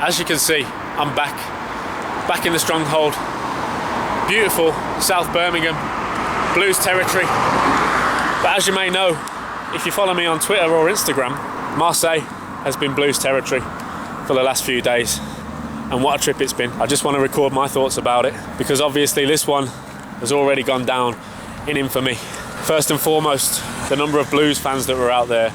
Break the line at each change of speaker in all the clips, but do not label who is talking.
as you can see, I'm back in the stronghold. Beautiful South Birmingham, Blues territory. But as you may know, if you follow me on Twitter or Instagram, Marseille has been Blues territory for the last few days. And what a trip it's been. I just want to record my thoughts about it, because obviously this one has already gone down in infamy. First and foremost, the number of Blues fans that were out there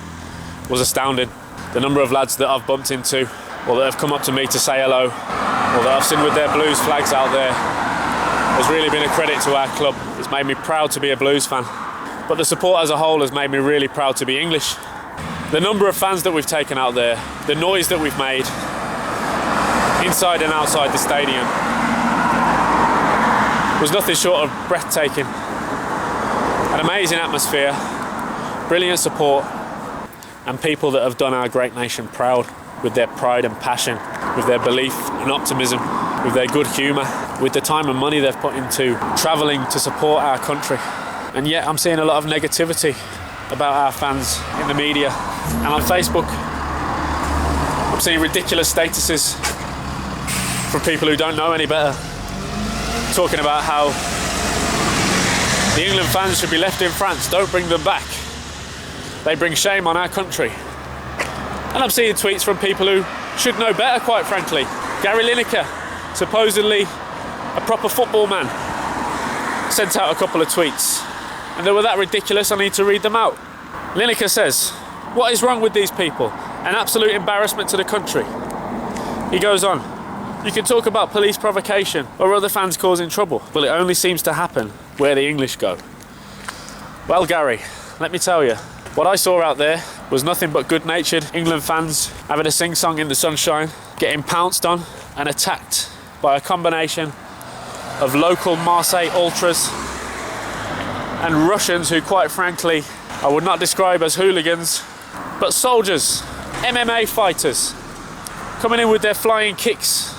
was astounding. The number of lads that I've bumped into, or that have come up to me to say hello, or that I've seen with their Blues flags out there, has really been a credit to our club. It's made me proud to be a Blues fan. But the support as a whole has made me really proud to be English. The number of fans that we've taken out there, the noise that we've made, inside and outside the stadium, was nothing short of breathtaking. An amazing atmosphere, brilliant support, and people that have done our great nation proud with their pride and passion, with their belief and optimism, with their good humour, with the time and money they've put into travelling to support our country. And yet I'm seeing a lot of negativity about our fans in the media and on Facebook. I'm seeing ridiculous statuses from people who don't know any better, talking about how the England fans should be left in France, don't bring them back. They bring shame on our country. And I'm seeing tweets from people who should know better, quite frankly. Gary Lineker, supposedly a proper football man, sent out a couple of tweets, and they were that ridiculous I need to read them out. Lineker says, "What is wrong with these people? An absolute embarrassment to the country." He goes on, "You can talk about police provocation or other fans causing trouble, but it only seems to happen where the English go." Well, Gary, let me tell you, what I saw out there was nothing but good-natured England fans having a sing-song in the sunshine, getting pounced on and attacked by a combination of local Marseille ultras and Russians who, quite frankly, I would not describe as hooligans, but soldiers, MMA fighters, coming in with their flying kicks.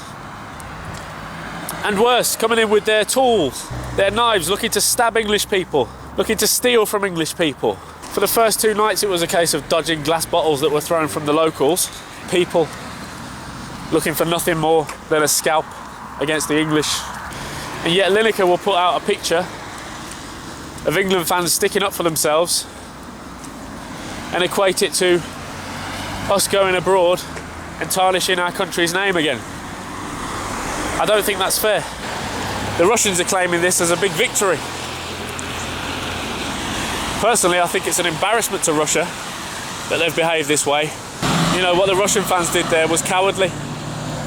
And worse, coming in with their tools, their knives, looking to stab English people, looking to steal from English people. For the first 2 nights it was a case of dodging glass bottles that were thrown from the locals. People looking for nothing more than a scalp against the English. And yet Lineker will put out a picture of England fans sticking up for themselves and equate it to us going abroad and tarnishing our country's name again. I don't think that's fair. The Russians are claiming this as a big victory. Personally, I think it's an embarrassment to Russia that they've behaved this way. You know, what the Russian fans did there was cowardly.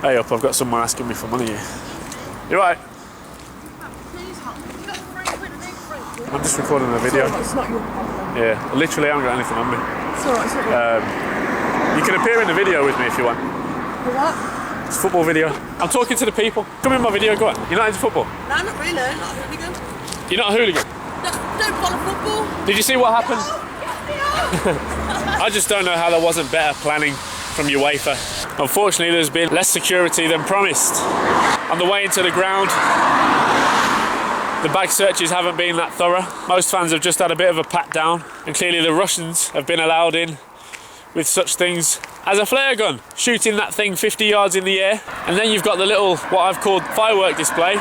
Hey up, I've got someone asking me for money here. You right? I'm just recording a video.
It's not your problem.
Yeah, literally I haven't got anything on me.
It's alright, it's not your
You can appear in the video with me if you want.
For what?
It's a football video. I'm talking to the people. Come in my video, go on. You're not into football?
No, not really, not a hooligan.
You're not a hooligan?
Don't follow football.
Did you see what happened?
No.
I just don't know how there wasn't better planning from UEFA. Unfortunately, there's been less security than promised. On the way into the ground, the bag searches haven't been that thorough. Most fans have just had a bit of a pat down, and clearly the Russians have been allowed in with such things as a flare gun, shooting that thing 50 yards in the air. And then you've got the little, what I've called, firework display.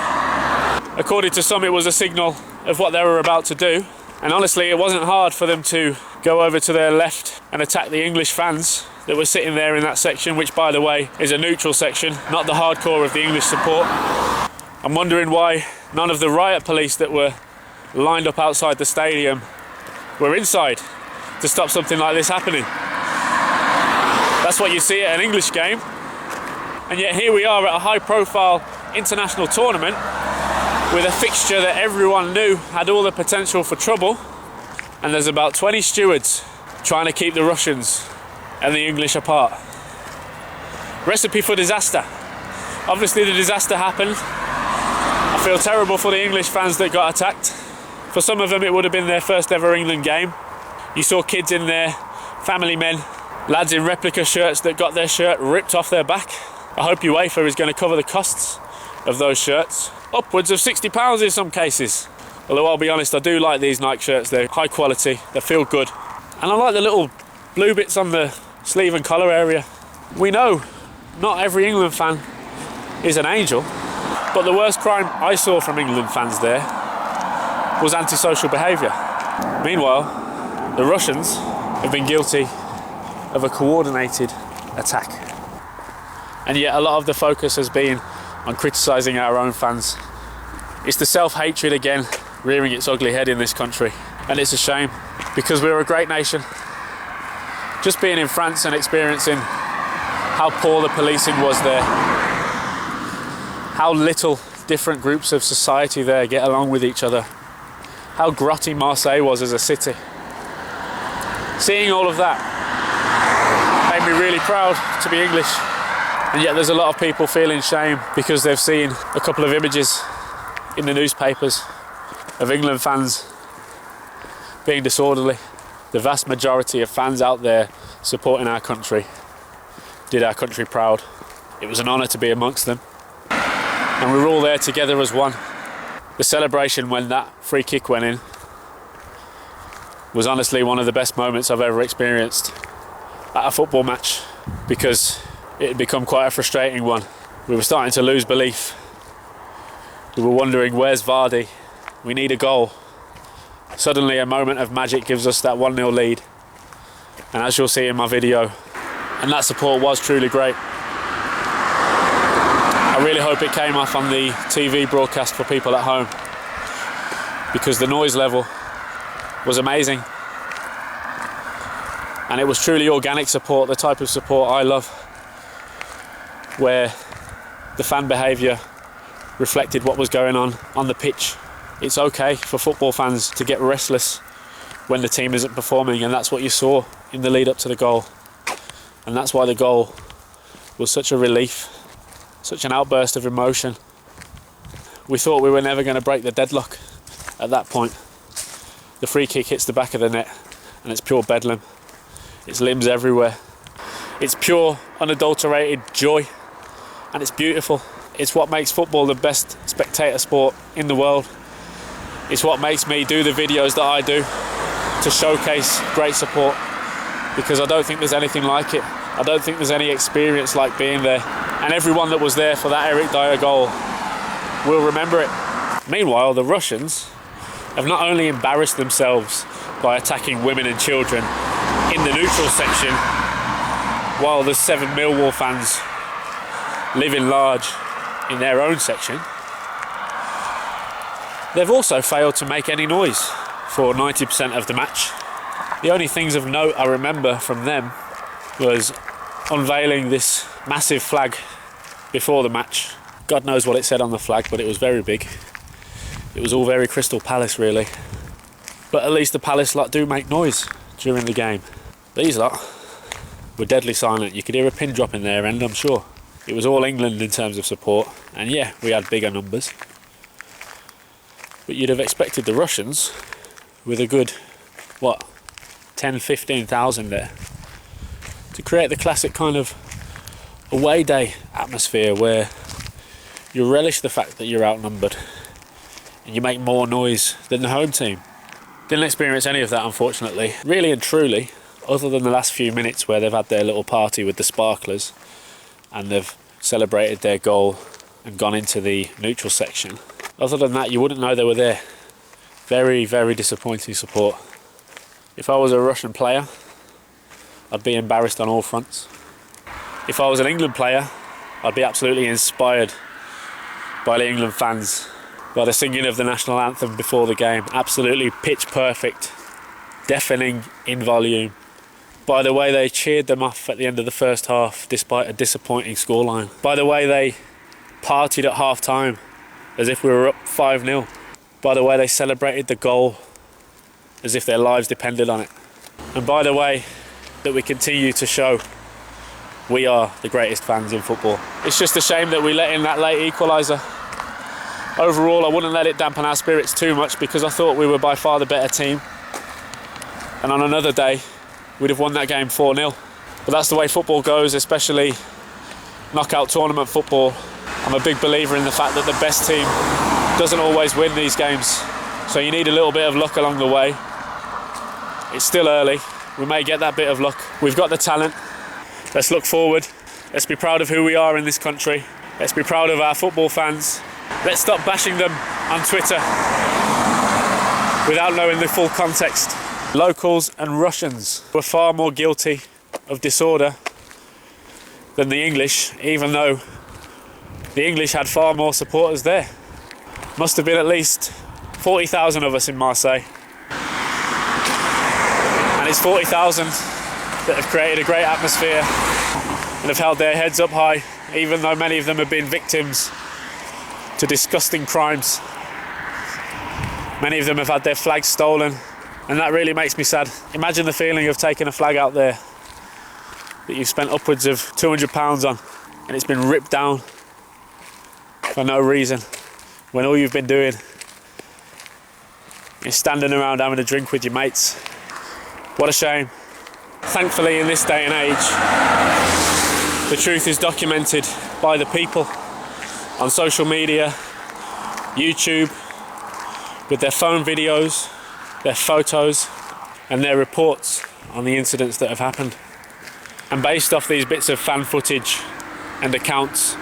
According to some, it was a signal of what they were about to do. And honestly, it wasn't hard for them to go over to their left and attack the English fans that were sitting there in that section, which, by the way, is a neutral section, not the hardcore of the English support. I'm wondering why none of the riot police that were lined up outside the stadium were inside to stop something like this happening. That's what you see at an English game. And yet here we are at a high-profile international tournament with a fixture that everyone knew had all the potential for trouble, and there's about 20 stewards trying to keep the Russians and the English apart. Recipe for disaster. Obviously the disaster happened. I feel terrible for the English fans that got attacked. For some of them it would have been their first ever England game. You saw kids in there, family men, lads in replica shirts that got their shirt ripped off their back. I hope UEFA is going to cover the costs of those shirts. Upwards of £60 in some cases. Although I'll be honest, I do like these Nike shirts. They're high quality, they feel good. And I like the little blue bits on the sleeve and collar area. We know not every England fan is an angel, but the worst crime I saw from England fans there was antisocial behaviour. Meanwhile, the Russians have been guilty of a coordinated attack. And yet a lot of the focus has been on criticising our own fans. It's the self-hatred again rearing its ugly head in this country. And it's a shame, because we're a great nation. Just being in France and experiencing how poor the policing was there, how little different groups of society there get along with each other, how grotty Marseille was as a city. Seeing all of that made me really proud to be English. And yet there's a lot of people feeling shame because they've seen a couple of images in the newspapers of England fans being disorderly. The vast majority of fans out there supporting our country did our country proud. It was an honour to be amongst them. And we were all there together as one. The celebration when that free kick went in was honestly one of the best moments I've ever experienced at a football match, because it had become quite a frustrating one. We were starting to lose belief. We were wondering, where's Vardy? We need a goal. Suddenly a moment of magic gives us that 1-0 lead. And as you'll see in my video, and that support was truly great. I really hope it came off on the TV broadcast for people at home, because the noise level was amazing. And it was truly organic support, the type of support I love, where the fan behaviour reflected what was going on the pitch. It's okay for football fans to get restless when the team isn't performing, and that's what you saw in the lead up to the goal. And that's why the goal was such a relief, such an outburst of emotion. We thought we were never going to break the deadlock at that point. The free kick hits the back of the net and it's pure bedlam. It's limbs everywhere. It's pure, unadulterated joy, and it's beautiful. It's what makes football the best spectator sport in the world. It's what makes me do the videos that I do, to showcase great support, because I don't think there's anything like it. I don't think there's any experience like being there. And everyone that was there for that Eric Dyer goal will remember it. Meanwhile, the Russians have not only embarrassed themselves by attacking women and children in the neutral section, while the 7 Millwall fans living large in their own section, they've also failed to make any noise for 90% of the match. The only things of note I remember from them was unveiling this massive flag before the match. God knows what it said on the flag, but it was very big. It was all very Crystal Palace, really. But at least the Palace lot do make noise during the game. These lot were deadly silent. You could hear a pin drop in their end, I'm sure. It was all England in terms of support, and yeah, we had bigger numbers. But you'd have expected the Russians, with a good, 10,000-15,000 there, to create the classic kind of away day atmosphere where you relish the fact that you're outnumbered and you make more noise than the home team. Didn't experience any of that, unfortunately. Really and truly, other than the last few minutes where they've had their little party with the sparklers and they've celebrated their goal and gone into the neutral section. Other than that, you wouldn't know they were there. Very, very disappointing support. If I was a Russian player, I'd be embarrassed on all fronts. If I was an England player, I'd be absolutely inspired by the England fans, by the singing of the national anthem before the game. Absolutely pitch perfect, deafening in volume. By the way they cheered them off at the end of the first half despite a disappointing scoreline. By the way they partied at half time as if we were up 5-0. By the way they celebrated the goal as if their lives depended on it. And by the way that we continue to show we are the greatest fans in football. It's just a shame that we let in that late equaliser. Overall, I wouldn't let it dampen our spirits too much because I thought we were by far the better team. And on another day, we'd have won that game 4-0. But that's the way football goes, especially knockout tournament football. I'm a big believer in the fact that the best team doesn't always win these games. So you need a little bit of luck along the way. It's still early. We may get that bit of luck. We've got the talent. Let's look forward Let's be proud of who we are in this country. Let's be proud of our football fans. Let's stop bashing them on Twitter without knowing the full context. Locals and Russians were far more guilty of disorder than the English, even though the English had far more supporters there. Must have been at least 40,000 of us in Marseille. And it's 40,000 that have created a great atmosphere and have held their heads up high, even though many of them have been victims to disgusting crimes. Many of them have had their flags stolen, and that really makes me sad. Imagine the feeling of taking a flag out there that you've spent upwards of £200 on, and it's been ripped down for no reason, when all you've been doing is standing around having a drink with your mates. What a shame. Thankfully, in this day and age, the truth is documented by the people on social media, YouTube, with their phone videos, their photos, and their reports on the incidents that have happened. And based off these bits of fan footage and accounts,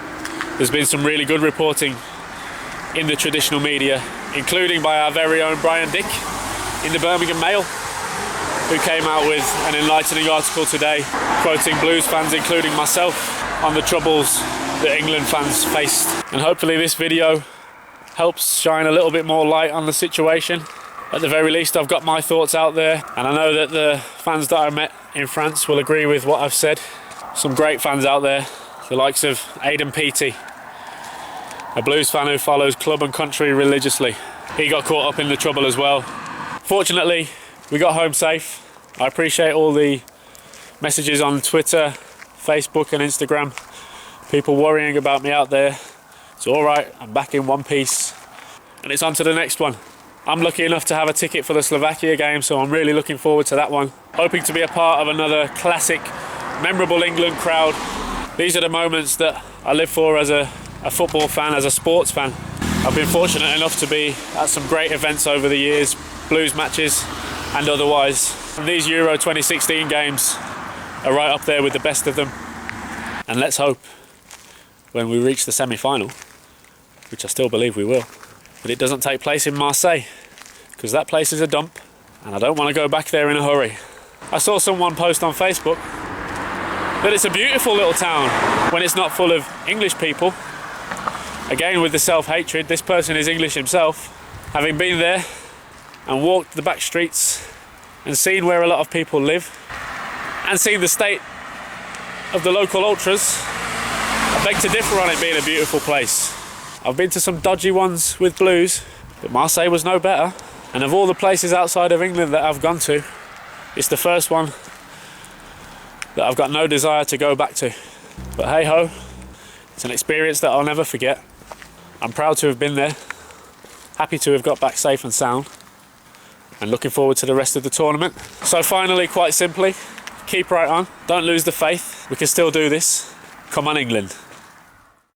there's been some really good reporting in the traditional media, including by our very own Brian Dick in the Birmingham Mail, who came out with an enlightening article today quoting Blues fans, including myself, on the troubles that England fans faced. And hopefully this video helps shine a little bit more light on the situation. At the very least, I've got my thoughts out there, and I know that the fans that I met in France will agree with what I've said. Some great fans out there, the likes of Aidan Peaty, a Blues fan who follows club and country religiously. He got caught up in the trouble as well. Fortunately, we got home safe. I appreciate all the messages on Twitter, Facebook and Instagram. People worrying about me out there. It's all right, I'm back in one piece. And it's on to the next one. I'm lucky enough to have a ticket for the Slovakia game, so I'm really looking forward to that one. Hoping to be a part of another classic, memorable England crowd. These are the moments that I live for as a football fan, as a sports fan. I've been fortunate enough to be at some great events over the years, Blues matches and otherwise. And these Euro 2016 games are right up there with the best of them. And let's hope when we reach the semi-final, which I still believe we will, that it doesn't take place in Marseille, because that place is a dump and I don't want to go back there in a hurry. I saw someone post on Facebook that it's a beautiful little town when it's not full of English people. Again, with the self-hatred, this person is English himself. Having been there and walked the back streets and seen where a lot of people live and seen the state of the local ultras, I beg to differ on it being a beautiful place. I've been to some dodgy ones with Blues, but Marseille was no better. And of all the places outside of England that I've gone to, it's the first one that I've got no desire to go back to. But hey ho, it's an experience that I'll never forget. I'm proud to have been there, happy to have got back safe and sound, and looking forward to the rest of the tournament. So finally, quite simply, keep right on, don't lose the faith, we can still do this. Come on England.